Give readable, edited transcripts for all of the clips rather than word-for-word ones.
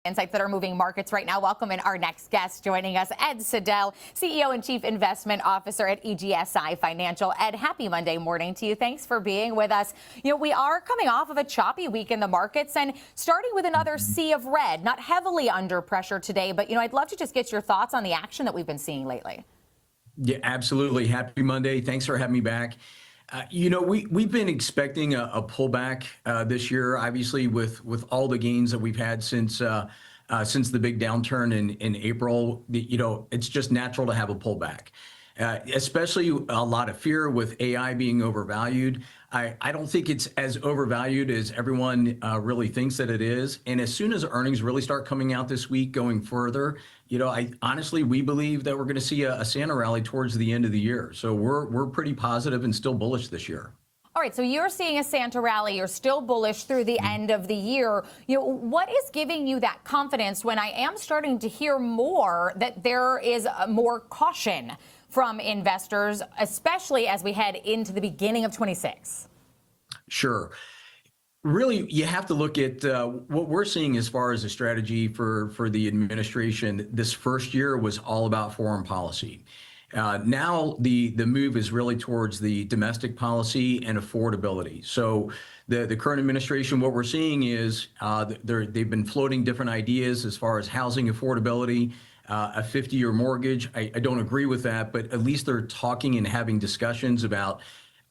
Insights that are moving markets right now. Welcome in our next guest joining us, Ed Siddell, CEO and Chief Investment Officer at EGSI Financial. Ed, happy Monday morning to you. Thanks for being with us. You know, we are coming off of a choppy week in the markets and starting with another sea of red, not heavily under pressure today, but, I'd love to just get your thoughts on the action that we've been seeing lately. Yeah, absolutely. Happy Monday. Thanks for having me back. We've been expecting a pullback this year, obviously, with all the gains that we've had since the big downturn in April. It's just natural to have a pullback, especially a lot of fear with AI being overvalued. I don't think it's as overvalued as everyone really thinks that it is. And as soon as earnings really start coming out this week going further, we believe that we're going to see a Santa rally towards the end of the year. So we're pretty positive and still bullish this year. All right, so you're seeing a Santa rally. You're still bullish through the end of the year. What is giving you that confidence when I am starting to hear more that there is more caution from investors, especially as we head into the beginning of 26? Sure. Really, you have to look at what we're seeing as far as a strategy for the administration. This first year was all about foreign policy. Now the move is really towards the domestic policy and affordability. So the current administration, what we're seeing is they've been floating different ideas as far as housing affordability, a 50-year mortgage. I don't agree with that, but at least they're talking and having discussions about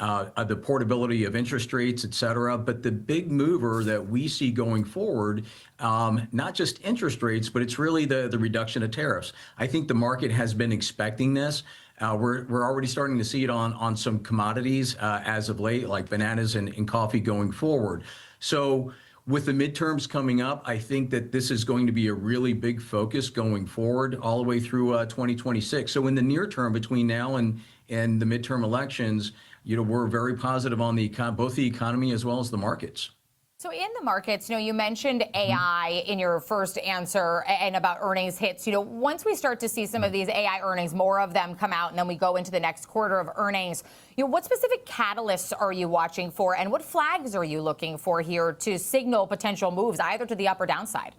the portability of interest rates, et cetera. But the big mover that we see going forward, not just interest rates, but it's really the reduction of tariffs. I think the market has been expecting this. We're already starting to see it on some commodities as of late, like bananas and coffee going forward. So with the midterms coming up, I think that this is going to be a really big focus going forward all the way through 2026. So in the near term, between now and the midterm elections, we're very positive on both the economy as well as the markets. So in the markets, you mentioned AI in your first answer and about earnings hits. Once we start to see some of these AI earnings, more of them come out, and then we go into the next quarter of earnings, what specific catalysts are you watching for, and what flags are you looking for here to signal potential moves either to the up or downside?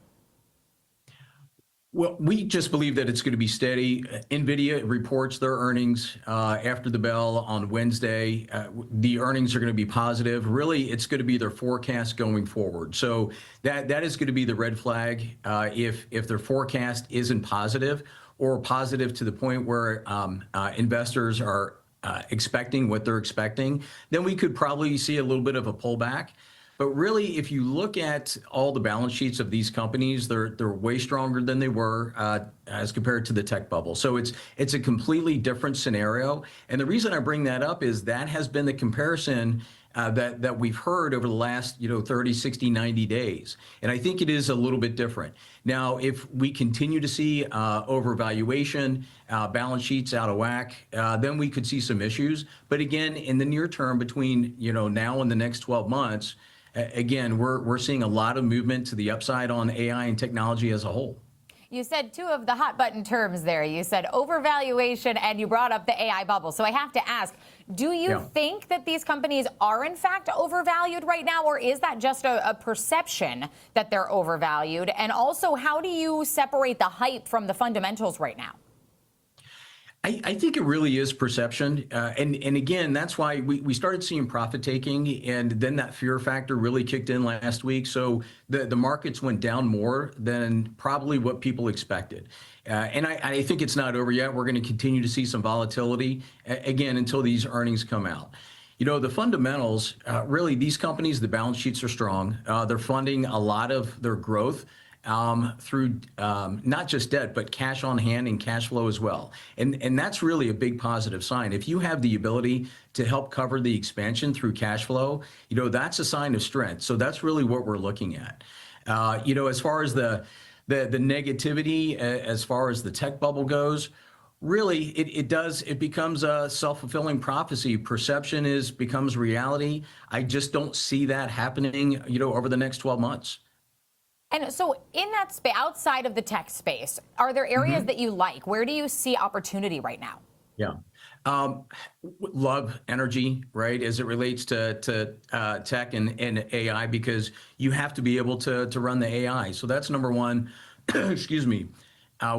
Well, we just believe that it's going to be steady. Nvidia reports their earnings after the bell on Wednesday. The earnings are going to be positive. Really, it's going to be their forecast going forward. So that is going to be the red flag. If their forecast isn't positive or positive to the point where investors are expecting what they're expecting, then we could probably see a little bit of a pullback. But really, if you look at all the balance sheets of these companies, they're way stronger than they were as compared to the tech bubble. So it's a completely different scenario. And the reason I bring that up is that has been the comparison that we've heard over the last 30, 60, 90 days. And I think it is a little bit different. Now, if we continue to see overvaluation, balance sheets out of whack, then we could see some issues. But again, in the near term, between now and the next 12 months, again, we're seeing a lot of movement to the upside on AI and technology as a whole. You said two of the hot button terms there. You said overvaluation and you brought up the AI bubble. So I have to ask, do you think that these companies are in fact overvalued right now, or is that just a perception that they're overvalued? And also, how do you separate the hype from the fundamentals right now? I think it really is perception. And again, that's why we started seeing profit taking, and then that fear factor really kicked in last week. So the markets went down more than probably what people expected. And I think it's not over yet. We're going to continue to see some volatility, again, until these earnings come out. The fundamentals, really, these companies, the balance sheets are strong. They're funding a lot of their growth through not just debt, but cash on hand and cash flow as well. And that's really a big positive sign. If you have the ability to help cover the expansion through cash flow, that's a sign of strength. So that's really what we're looking at. As far as the negativity, as far as the tech bubble goes, really, it becomes a self-fulfilling prophecy. Perception becomes reality. I just don't see that happening, over the next 12 months. And so in that space, outside of the tech space, are there areas that you like? Where do you see opportunity right now? Yeah. Um, Love energy, right, as it relates to tech and AI, because you have to be able to run the AI. So that's number one. Excuse me.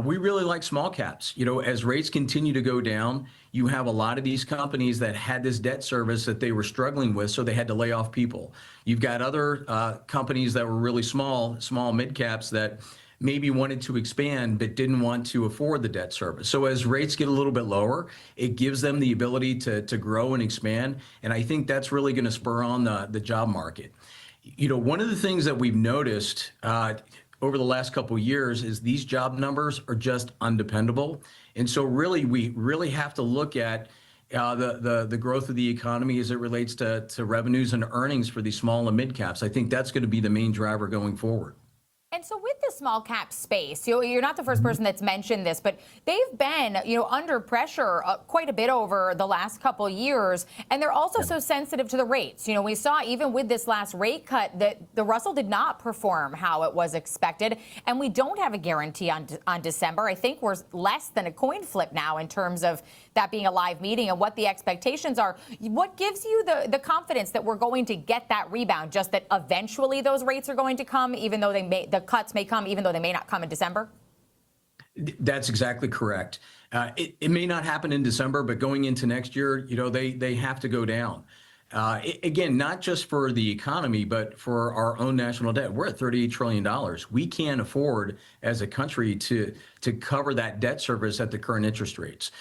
We really like small caps. As rates continue to go down, you have a lot of these companies that had this debt service that they were struggling with, so they had to lay off people. You've got other companies that were really small mid caps that maybe wanted to expand but didn't want to afford the debt service. So as rates get a little bit lower, it gives them the ability to grow and expand. And I think that's really going to spur on the job market. One of the things that we've noticed over the last couple of years is these job numbers are just undependable. And so we really have to look at the growth of the economy as it relates to revenues and earnings for these small and mid caps. I think that's going to be the main driver going forward. And so with the small cap space, you're not the first person that's mentioned this, but they've been, under pressure quite a bit over the last couple of years. And they're also so sensitive to the rates. We saw even with this last rate cut that the Russell did not perform how it was expected. And we don't have a guarantee on December. I think we're less than a coin flip now in terms of that being a live meeting and what the expectations are. What gives you the confidence that we're going to get that rebound, just that eventually those rates are going to come, even though the cuts may come, even though they may not come in December? That's exactly correct. It may not happen in December, but going into next year, they have to go down. Again, not just for the economy, but for our own national debt. We're at $38 trillion. We can't afford as a country to cover that debt service at the current interest rates.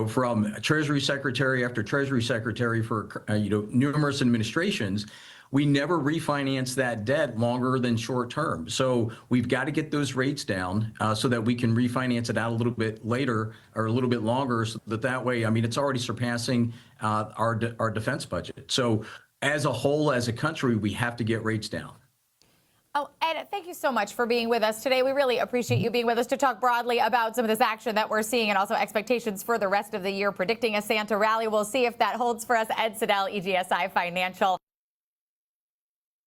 From Treasury Secretary after Treasury Secretary for numerous administrations, we never refinance that debt longer than short term. So we've got to get those rates down so that we can refinance it out a little bit later or a little bit longer, so that way, it's already surpassing our defense budget. So as a whole, as a country, we have to get rates down. Oh, Ed, thank you so much for being with us today. We really appreciate you being with us to talk broadly about some of this action that we're seeing and also expectations for the rest of the year, predicting a Santa rally. We'll see if that holds for us. Ed Siddell, EGSI Financial.